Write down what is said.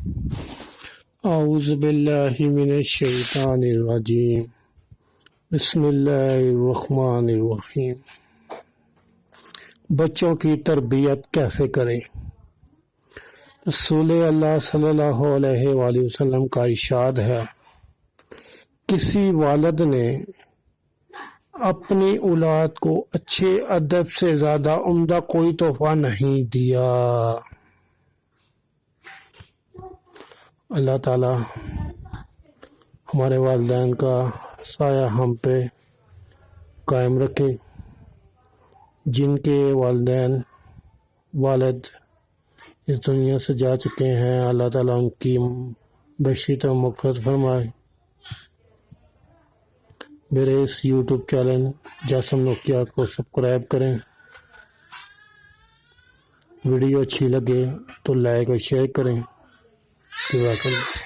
اعوذ باللہ من الشیطان الرجیم بسم اللہ الرحمن الرحیم۔ بچوں کی تربیت کیسے کریں؟ رسول اللہ صلی اللہ علیہ وآلہ وسلم کا ارشاد ہے، کسی والد نے اپنی اولاد کو اچھے ادب سے زیادہ عمدہ کوئی تحفہ نہیں دیا۔ اللہ تعالیٰ ہمارے والدین کا سایہ ہم پہ قائم رکھے۔ جن کے والد اس دنیا سے جا چکے ہیں، اللہ تعالیٰ ان کی بخشش و مغفرت فرمائے۔ میرے اس یوٹیوب چینل جاسم نوکیا کو سبسکرائب کریں۔ ویڈیو اچھی لگے تو لائک اور شیئر کریں۔ جزاک اللہ۔